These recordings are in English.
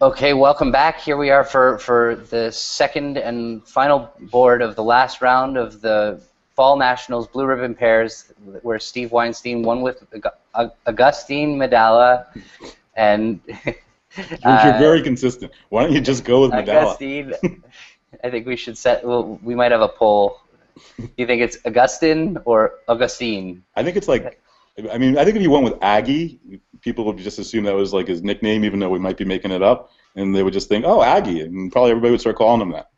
Okay, welcome back. Here we are for the second and final board of the last round of the Fall Nationals Blue Ribbon Pairs, where Steve Weinstein won with Augustine Medalla, and You're very consistent. Why don't you just go with Medalla? Augustine. I think we should set. Well, we might have a poll. Do you think it's Augustine or Augustine? I think it's like, I mean, I think if you went with Aggie, people would just assume that was like his nickname, even though we might be making it up, and they would just think, oh, Aggie, and probably everybody would start calling him that.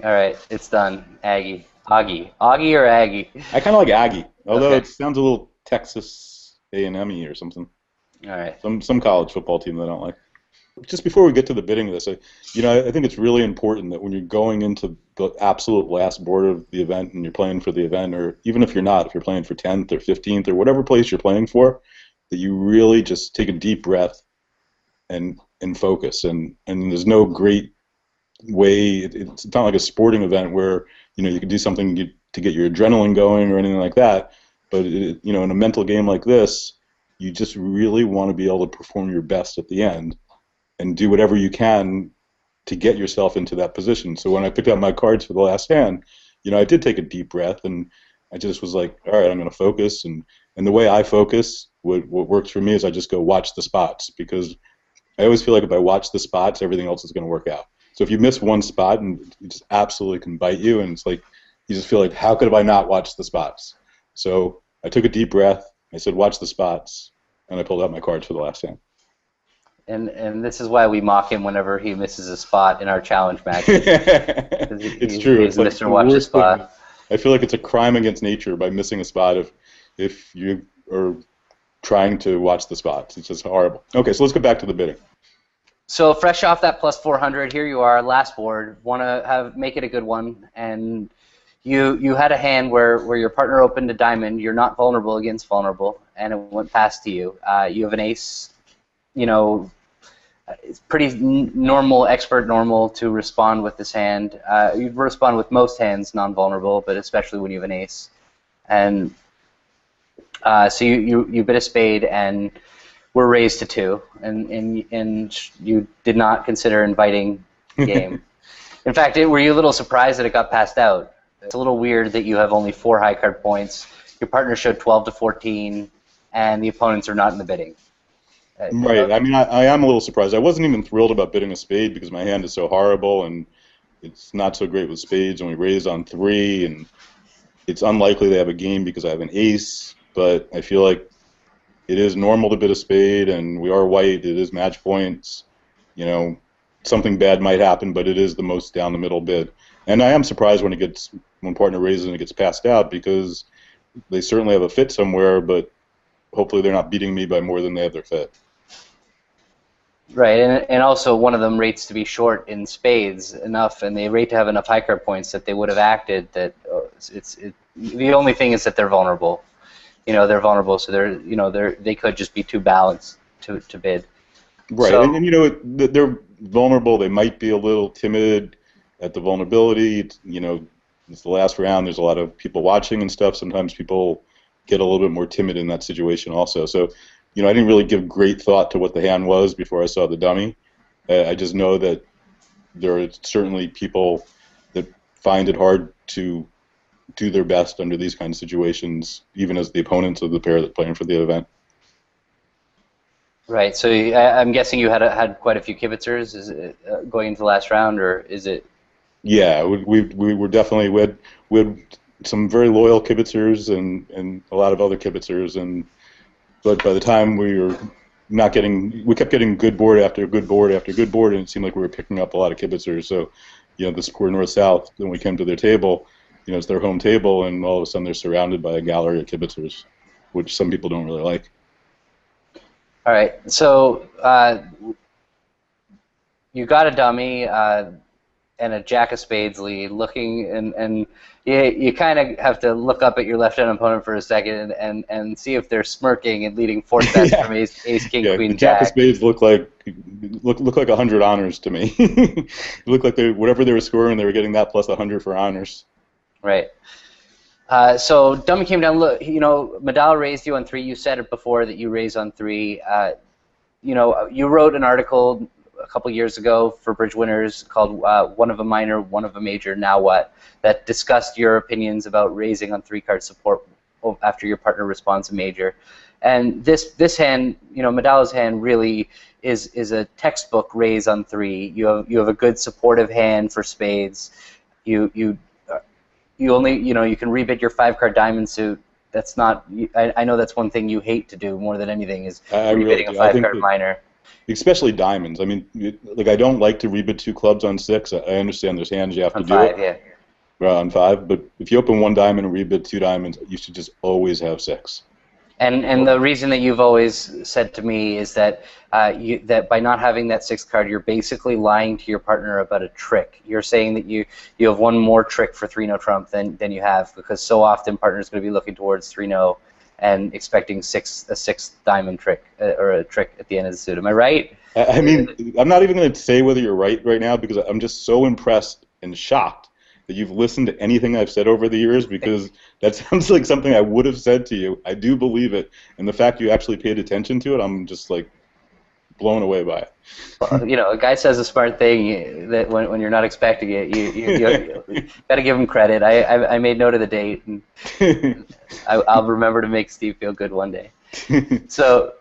All right, it's done. Aggie. Augie or Aggie? I kind of like Aggie, although Okay. it sounds a little Texas A&M-y or something. All right. Some college football team that I don't like. Just before we get to the bidding of this, I think it's really important that when you're going into the absolute last board of the event and you're playing for the event, or even if you're not, if you're playing for 10th or 15th or whatever place you're playing for, that you really just take a deep breath and focus. And there's no great way. It's not like a sporting event where you can do something to get your adrenaline going or anything like that. But in a mental game like this, you just really want to be able to perform your best at the end and do whatever you can to get yourself into that position. So when I picked out my cards for the last hand, I did take a deep breath, and I just was like, all right, I'm going to focus. And the way I focus, what works for me is I just go watch the spots, because I always feel like if I watch the spots, everything else is going to work out. So if you miss one spot, and it just absolutely can bite you, and it's like you just feel like, how could I not watch the spots? So I took a deep breath, I said, watch the spots, and I pulled out my cards for the last hand. And this is why we mock him whenever he misses a spot in our challenge match. It's true. He's It's Mr. Watch the Spot. I feel like it's a crime against nature by missing a spot if you are trying to watch the spots. It's just horrible. Okay, so let's go back to the bidding. So fresh off that plus 400, here you are, last board. Want to make it a good one, and you had a hand where your partner opened a diamond. You're not vulnerable against vulnerable, and it went past to you. You have an ace. It's pretty expert normal to respond with this hand. You'd respond with most hands non-vulnerable, but especially when you have an ace. And so you bid a spade and were raised to 2, and you did not consider inviting game. In fact, were you a little surprised that it got passed out? It's a little weird that you have only 4 high card points. Your partner showed 12 to 14, and the opponents are not in the bidding. Right. I mean, I am a little surprised. I wasn't even thrilled about bidding a spade because my hand is so horrible, and it's not so great with spades, and we raised on 3, and it's unlikely to have a game because I have an ace, but I feel like it is normal to bid a spade, and we are white. It is match points. Something bad might happen, but it is the most down the middle bid. And I am surprised when partner raises and it gets passed out, because they certainly have a fit somewhere, but hopefully they're not beating me by more than they have their fit. Right, and also one of them rates to be short in spades enough, and they rate to have enough high card points that they would have acted. The only thing is that they're vulnerable. They're vulnerable, so they could just be too balanced to bid. Right, so, and they're vulnerable. They might be a little timid at the vulnerability. It's the last round. There's a lot of people watching and stuff. Sometimes people get a little bit more timid in that situation also. So, I didn't really give great thought to what the hand was before I saw the dummy. I just know that there are certainly people that find it hard to do their best under these kinds of situations, even as the opponents of the pair that's playing for the event. Right. So I'm guessing you had quite a few kibitzers. Is it going into the last round, or is it? Yeah, we were definitely we had some very loyal kibitzers and a lot of other kibitzers, but by the time we kept getting good board after good board after good board, and it seemed like we were picking up a lot of kibitzers. So, the score north-south. Then we came to their table. It's their home table, and all of a sudden they're surrounded by a gallery of kibitzers, which some people don't really like. All right. So you got a dummy and a jack of spades lead, looking, and you kind of have to look up at your left-hand opponent for a second and see if they're smirking and leading 4 bets from ace, king, queen, the jack jack. of spades look like 100 honors to me. It looked like whatever they were scoring, they were getting that plus 100 for honors. Right. So dummy came down. Look, Medalla raised you on 3. You said it before that you raised on 3. You wrote an article a couple years ago for bridge winners called One of a Minor, One of a Major, Now What, that discussed your opinions about raising on 3-card support after your partner responds a major. And this hand, Medallah's hand really is a textbook raise on 3. You have a good supportive hand for spades. You only you can rebid your 5-card diamond suit. That's not. I know that's one thing you hate to do more than anything is rebidding a 5-card minor. Especially diamonds. I mean, like I don't like to rebid 2 clubs on 6. I understand there's hands you have to do it. Yeah. On 5, but if you open 1 diamond and rebid 2 diamonds, you should just always have 6. And the reason that you've always said to me is that that by not having that 6th card, you're basically lying to your partner about a trick. You're saying that you have one more trick for 3-no trump than you have, because so often partners going to be looking towards 3-no and expecting a 6th diamond trick or a trick at the end of the suit. Am I right? I mean, I'm not even going to say whether you're right now, because I'm just so impressed and shocked that you've listened to anything I've said over the years, because that sounds like something I would have said to you. I do believe it, and the fact you actually paid attention to it, I'm just like blown away by it. Well, a guy says a smart thing that when you're not expecting it, you got to give him credit. I made note of the date, and I'll remember to make Steve feel good one day. So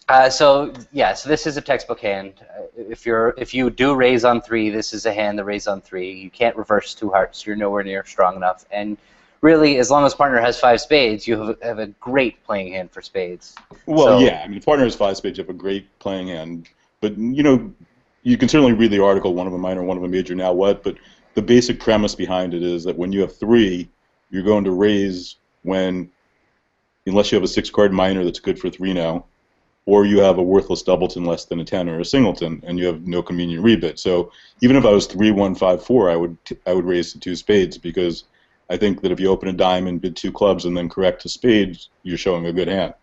this is a textbook hand. If you do raise on 3, this is a hand that raise on 3. You can't reverse 2 hearts. You're nowhere near strong enough. And really, as long as partner has 5 spades, you have a great playing hand for spades. Well, yeah. I mean, if partner has 5 spades, you have a great playing hand. But you can certainly read the article, One of a Minor, One of a Major, Now What? But the basic premise behind it is that when you have 3, you're going to raise unless you have a 6-card minor that's good for 3-no. Or you have a worthless doubleton less than a 10 or a singleton, and you have no convenient rebid. So even if I was 3-1-5-4, I would raise to 2 spades, because I think that if you open a diamond, bid 2 clubs, and then correct to spades, you're showing a good hand.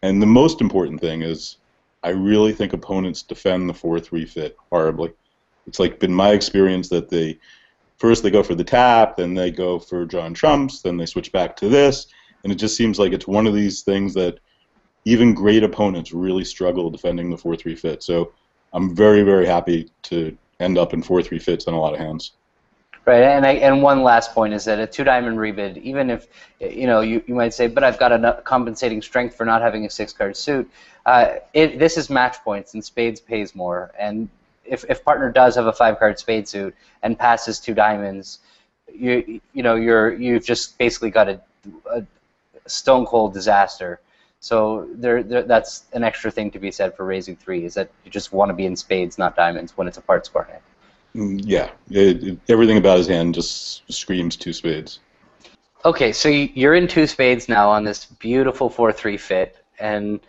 And the most important thing is, I really think opponents defend the 4-3 fit horribly. It's like been my experience that first they go for the tap, then they go for drawing trumps, then they switch back to this, and it just seems like it's one of these things that even great opponents really struggle defending the 4-3 fit. So I'm very, very happy to end up in 4-3 fits on a lot of hands. Right, and one last point is that a 2-diamond rebid, even if you might say, but I've got a compensating strength for not having a 6-card suit. This is match points, and spades pays more. And if partner does have a 5-card spade suit and passes 2 diamonds, you've just basically got a stone cold disaster. So that's an extra thing to be said for raising 3, is that you just want to be in spades, not diamonds, when it's a part score hand. Yeah, everything about his hand just screams 2 spades. Okay, so you're in 2 spades now on this beautiful 4-3 fit, and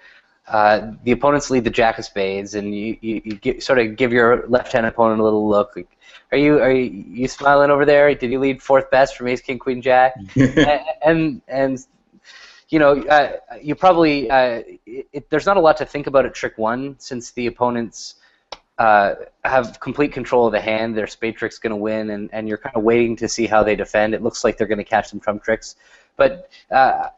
the opponents lead the jack of spades, and you sort of give your left-hand opponent a little look. Like, are you smiling over there? Did you lead 4th best from Ace, King, Queen, Jack? and you probably there's not a lot to think about at trick 1, since the opponents have complete control of the hand. Their spade trick's going to win, and you're kind of waiting to see how they defend. It looks like they're going to catch some trump tricks. But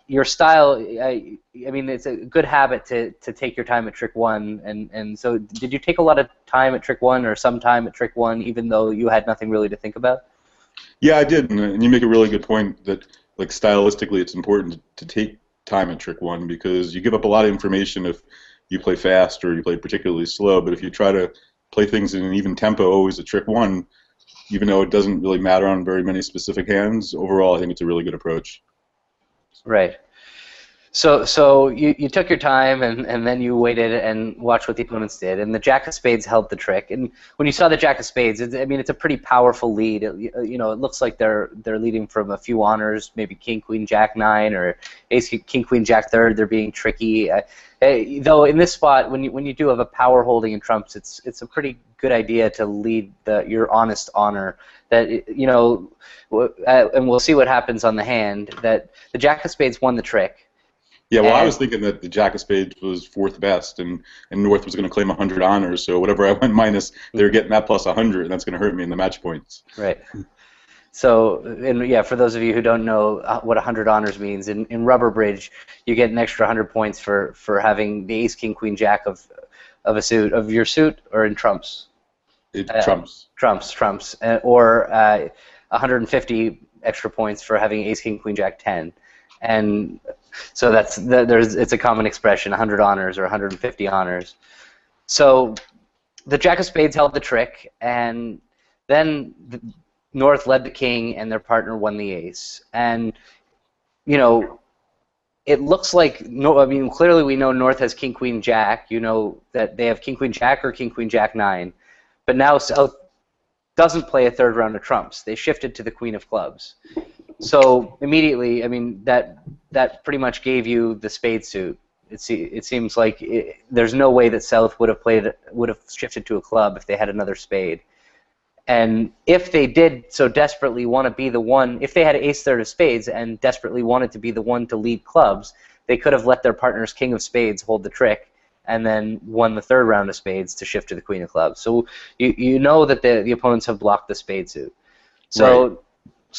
your style, I mean, it's a good habit to take your time at trick 1. And so did you take a lot of time at trick 1 or some time at trick 1, even though you had nothing really to think about? Yeah, I did. And you make a really good point that, like, stylistically, it's important to take time at trick 1, because you give up a lot of information if you play fast or you play particularly slow. But if you try to play things in an even tempo always at trick 1, even though it doesn't really matter on very many specific hands, overall I think it's a really good approach. Right. So you took your time, and then you waited and watched what the opponents did, and the jack of spades held the trick. And when you saw the jack of spades, it's a pretty powerful lead. It looks like they're leading from a few honors, maybe king, queen, jack, 9, or ace, king, queen, jack, 3rd. They're being tricky. Though in this spot, when you do have a power holding in trumps, it's a pretty good idea to lead your honest honor. That and we'll see what happens on the hand. That the jack of spades won the trick. Yeah, well, I was thinking that the jack of spades was 4th best, and North was going to claim 100 honors, so whatever I went minus, they were getting that plus 100, and that's going to hurt me in the match points. Right. So, and yeah, for those of you who don't know what 100 honors means, in rubber bridge, you get an extra 100 points for having the ace, king, queen, jack of of a suit, of your suit, or in trumps? It trumps. Trumps, or 150 extra points for having ace, king, queen, jack, 10. And so it's a common expression, 100 honors or 150 honors. So the jack of spades held the trick, and then North led the king, and their partner won the ace. And, you know, it looks like, no, I mean, clearly we know North has king, queen, jack. You know that they have king, queen, jack or king, queen, jack, 9. But now South doesn't play a third round of trumps. They shifted to the queen of clubs. So immediately, I mean, that pretty much gave you the spade suit. It seems like there's no way that South would have shifted to a club if they had another spade. And if they did so desperately want to be the one, if they had ace third of spades and desperately wanted to be the one to lead clubs, they could have let their partner's king of spades hold the trick and then won the third round of spades to shift to the queen of clubs. So you know that the opponents have blocked the spade suit. So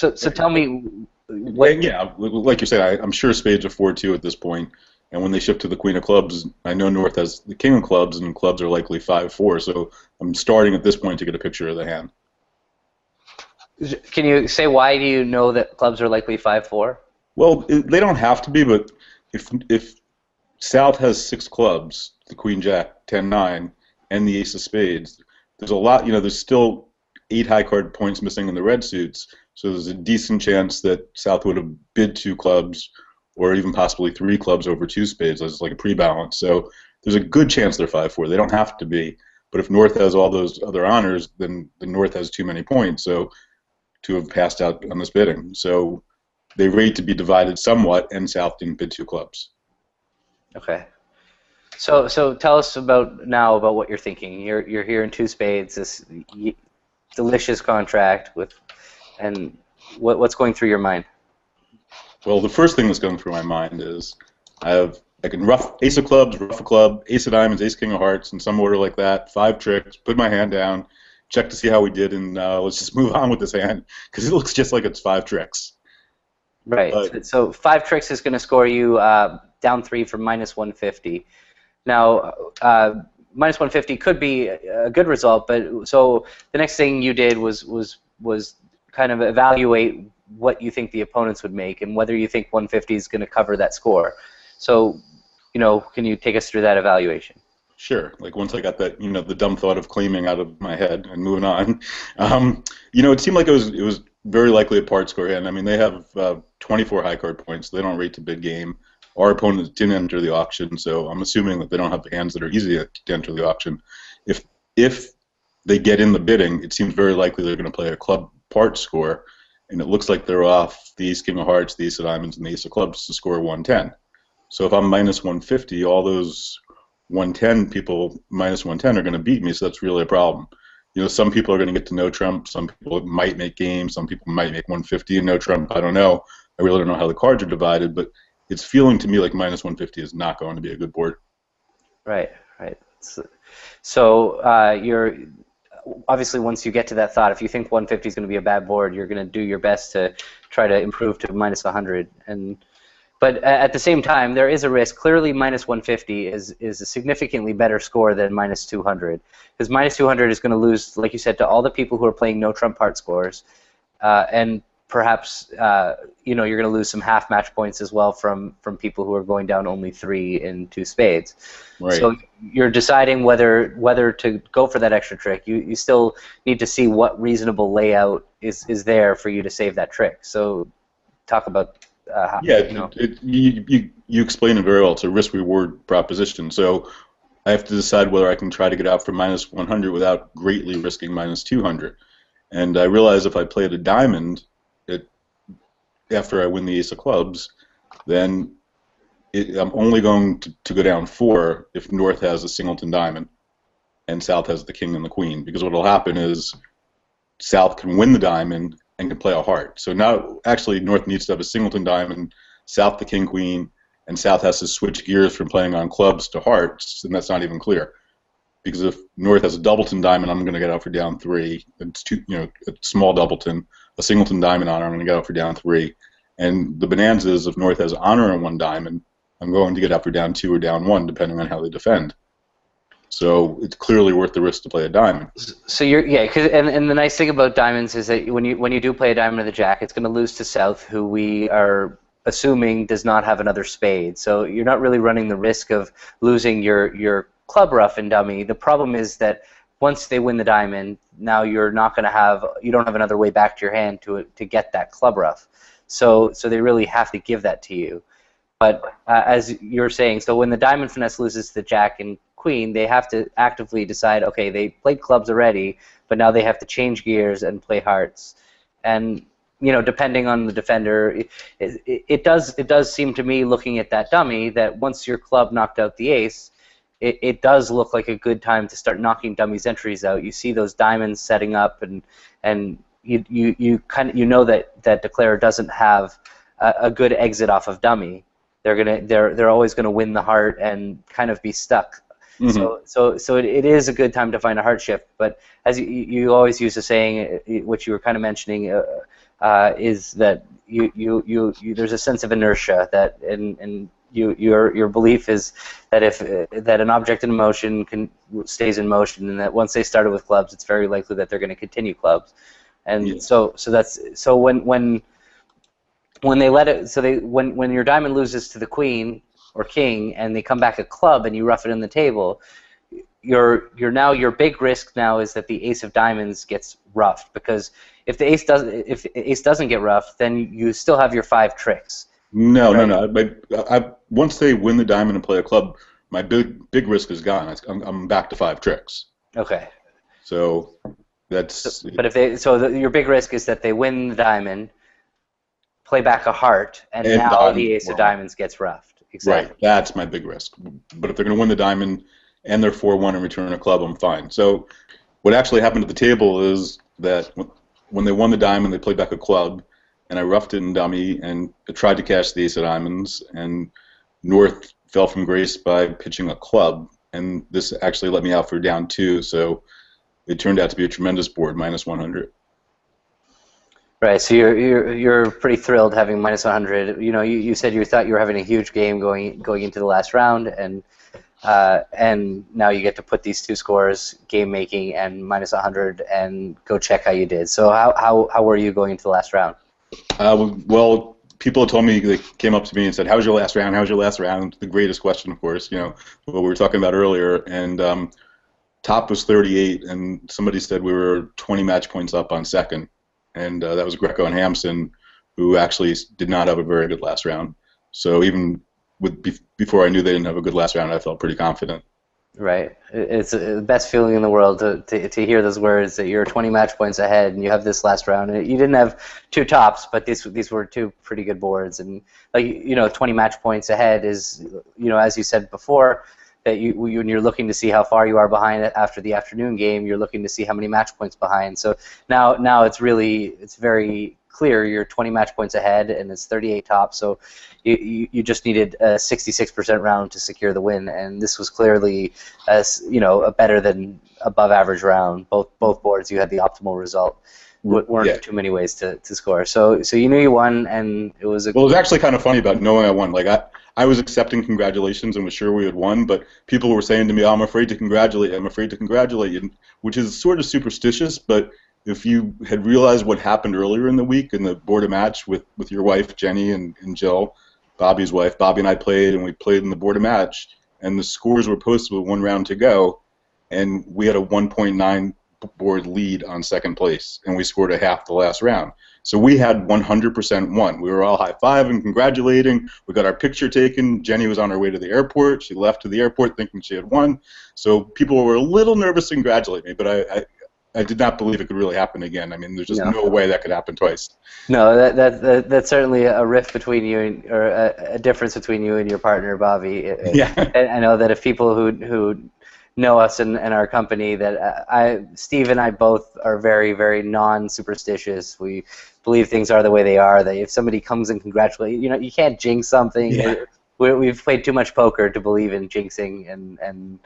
Right. so tell me. Yeah, like you said, I'm sure spades are 4-2 at this point, and when they shift to the queen of clubs, I know North has the king of clubs, and clubs are likely 5-4. So I'm starting at this point to get a picture of the hand. Can you say why do you know that clubs are likely 5-4? Well, they don't have to be, but if South has 6 clubs, the queen jack, 10-9, and the ace of spades, there's a lot. There's still 8 high card points missing in the red suits. So there's a decent chance that South would have bid 2 clubs, or even possibly 3 clubs over 2 spades as like a pre-balance. So there's a good chance they're 5-4. They don't have to be, but if North has all those other honors, then the North has too many points. So to have passed out on this bidding, so they rate to be divided somewhat, and South didn't bid 2 clubs. Okay. So tell us about what you're thinking. You're here in 2 spades, this delicious contract and what's going through your mind? Well, the first thing that's going through my mind is I can ruff ace of clubs, ruff a club, ace of diamonds, ace king of hearts, in some order like that. 5 tricks, put my hand down, check to see how we did, and let's just move on with this hand because it looks just like it's 5 tricks. Right. So 5 tricks is going to score you down 3 for minus 150. Now, minus 150 could be a good result, but so the next thing you did was kind of evaluate what you think the opponents would make and whether you think 150 is going to cover that score. So, can you take us through that evaluation? Sure. Like once I got that, the dumb thought of claiming out of my head and moving on, it seemed like it was very likely a part score hand. I mean, they have 24 high card points. So they don't rate to bid game. Our opponents didn't enter the auction, so I'm assuming that they don't have the hands that are easy to enter the auction. If they get in the bidding, it seems very likely they're going to play a club part score, and it looks like they're off the ace king of hearts, the ace of diamonds, and the ace of clubs to score 110. So if I'm minus 150, all those 110 people minus 110 are going to beat me, so that's really a problem. Some people are going to get to no trump, some people might make game, some people might make 150 and no trump. I don't know. I really don't know how the cards are divided, but it's feeling to me like minus 150 is not going to be a good board. Right. So you're obviously, once you get to that thought, if you think 150 is going to be a bad board, you're going to do your best to try to improve to minus 100. But at the same time, there is a risk. Clearly, minus 150 is a significantly better score than minus 200, because minus 200 is going to lose, like you said, to all the people who are playing no trump part scores, and perhaps you're going to lose some half match points as well from people who are going down only 3 in 2 spades. Right. So you're deciding whether to go for that extra trick. You still need to see what reasonable layout is there for you to save that trick. So talk about how, you explain it very well. It's a risk-reward proposition. So I have to decide whether I can try to get out for minus 100 without greatly risking minus 200. And I realize if I played a diamond after I win the ace of clubs, then I'm only going to go down 4 if North has a singleton diamond and South has the king and the queen, because what will happen is South can win the diamond and can play a heart. So now actually North needs to have a singleton diamond, South the king queen, and South has to switch gears from playing on clubs to hearts, and that's not even clear. Because if North has a doubleton diamond, I'm going to get out for down 3. It's a small doubleton. A singleton diamond honor, I'm going to get out for down 3. And the bonanza is if North has honor on 1 diamond, I'm going to get out for down 2 or down 1, depending on how they defend. So it's clearly worth the risk to play a diamond. So and the nice thing about diamonds is that when you do play a diamond or the jack, it's going to lose to South, who we are assuming does not have another spade. So you're not really running the risk of losing your club rough and dummy. The problem is that once they win the diamond, now you don't have another way back to your hand to get that club rough. So they really have to give that to you. But as you're saying, so when the diamond finesse loses to the jack and queen, they have to actively decide, okay, they played clubs already, but now they have to change gears and play hearts. And depending on the defender, it does seem to me, looking at that dummy, that once your club knocked out the ace, it does look like a good time to start knocking dummies' entries out. You see those diamonds setting up, and you know that declarer doesn't have a good exit off of dummy. They're always gonna win the heart and kind of be stuck. Mm-hmm. So it is a good time to find a heart shift. But as you always use the saying, which you were kind of mentioning, is that you there's a sense of inertia that and your belief is that if that an object in motion stays in motion, and that once they started with clubs, it's very likely that they're going to continue clubs. And yeah. So when they let it, when your diamond loses to the queen or king and they come back a club and you rough it in the table, your big risk now is that the ace of diamonds gets roughed, because if the ace doesn't get roughed, then you still have your 5 tricks. No. Once they win the diamond and play a club, my big risk is gone. I'm back to 5 tricks. Okay. So that's. But your big risk is that they win the diamond, play back a heart, and now the ace of diamonds gets roughed. Exactly. Right, that's my big risk. But if they're going to win the diamond and they're 4-1 and return a club, I'm fine. So what actually happened at the table is that when they won the diamond, they played back a club, and I roughed it in dummy and tried to cash the ace of diamonds, and North fell from grace by pitching a club, and this actually let me out for down 2, so it turned out to be a tremendous board, -100. Right, so you're pretty thrilled having -100. You said you thought you were having a huge game going into the last round, and now you get to put these 2 scores, game making and -100, and go check how you did. So how were you going into the last round? Well, people told me, they came up to me and said, "How was your last round? How was your last round?" The greatest question, of course, what we were talking about earlier, and top was 38, and somebody said we were 20 match points up on second. And that was Greco and Hampson, who actually did not have a very good last round. So even before I knew they didn't have a good last round, I felt pretty confident. Right. It's the best feeling in the world to hear those words, that you're 20 match points ahead and you have this last round. And you didn't have 2 tops, but these were 2 pretty good boards. And 20 match points ahead is, as you said before, that when you're looking to see how far you are behind after the afternoon game, you're looking to see how many match points behind. So now it's very clear you're 20 match points ahead, and it's 38 tops. So you just needed a 66% round to secure the win, and this was clearly a better than above average round. Both boards you had the optimal result. Weren't too many ways to score. So you knew you won, and it was. Well, it was actually kind of funny about knowing I won. Like I was accepting congratulations and was sure we had won, but people were saying to me, "Oh, I'm afraid to congratulate you. I'm afraid to congratulate you," which is sort of superstitious. But if you had realized what happened earlier in the week in the board of match with your wife Jenny and Jill, Bobby's wife, Bobby and I played, and we played in the board of match, and the scores were posted with 1 round to go, and we had a 1.9 board lead on second place, and we scored a half the last round. So we had 100% won. We were all high-fiving, congratulating. We got our picture taken. Jenny was on her way to the airport. She left to the airport thinking she had won. So people were a little nervous to congratulate me, but I did not believe it could really happen again. I mean, there's just no way that could happen twice. No, that's certainly a rift between you, or a difference between you and your partner, Bobby. Yeah. I know that if people who know us and our company, that Steve and I both are very, very non-superstitious. We believe things are the way they are. That if somebody comes and congratulates, you can't jinx something. Yeah. We've played too much poker to believe in jinxing and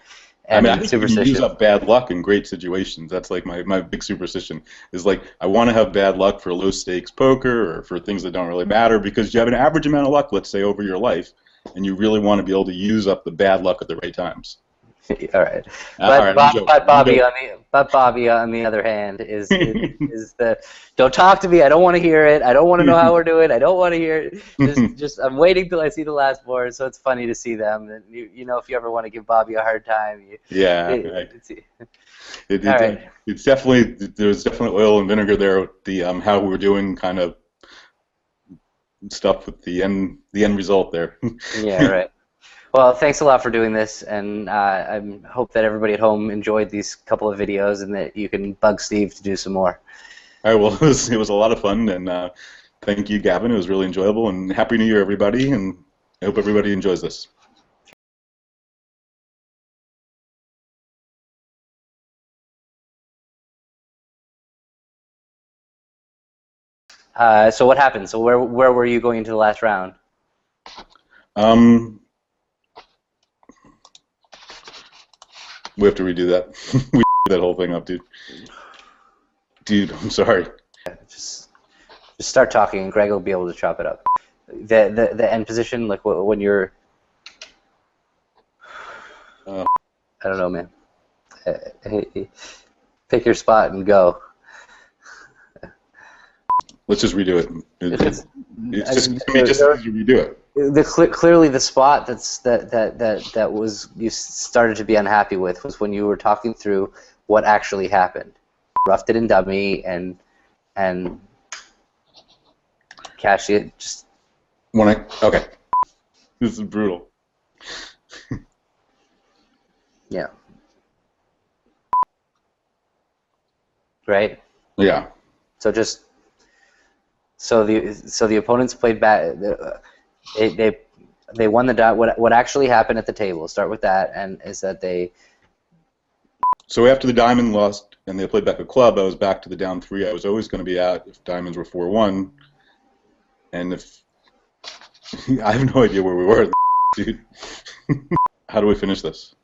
I mean, I think you can use up bad luck in great situations. That's like my big superstition. Is like I want to have bad luck for low stakes poker or for things that don't really matter, because you have an average amount of luck, let's say, over your life, and you really want to be able to use up the bad luck at the right times. All right, All right, I'm joking. but Bobby on the other hand is the don't talk to me. I don't want to hear it. I don't want to know how we're doing. I don't want to hear it. Just I'm waiting till I see the last board. So it's funny to see them. And you know, if you ever want to give Bobby a hard time, yeah, right. All right. It's definitely there's definitely oil and vinegar there with the how we're doing kind of stuff with the end result there. Yeah, right. Well, thanks a lot for doing this, and I hope that everybody at home enjoyed these couple of videos and that you can bug Steve to do some more. All right, well, it was a lot of fun, and thank you, Gavin. It was really enjoyable, and Happy New Year, everybody, and I hope everybody enjoys this. So what happened? So where were you going into the last round? We have to redo that. We that whole thing up, dude. Dude, I'm sorry. Just start talking, and Greg will be able to chop it up. The end position, like when you're, I don't know, man. Hey, pick your spot and go. Let's just redo it. It's just redo it. Clearly, the spot that was you started to be unhappy with was when you were talking through what actually happened. Roughed it in dummy and cashed it. Just okay. This is brutal. Yeah. Right. Yeah. So the opponents played back. They won the dot. What actually happened at the table? Start with that, and is that they. So after the diamond lost and they played back a club, I was back to the down 3 I was always going to be at if diamonds were 4-1, and if I have no idea where we were, dude. How do we finish this?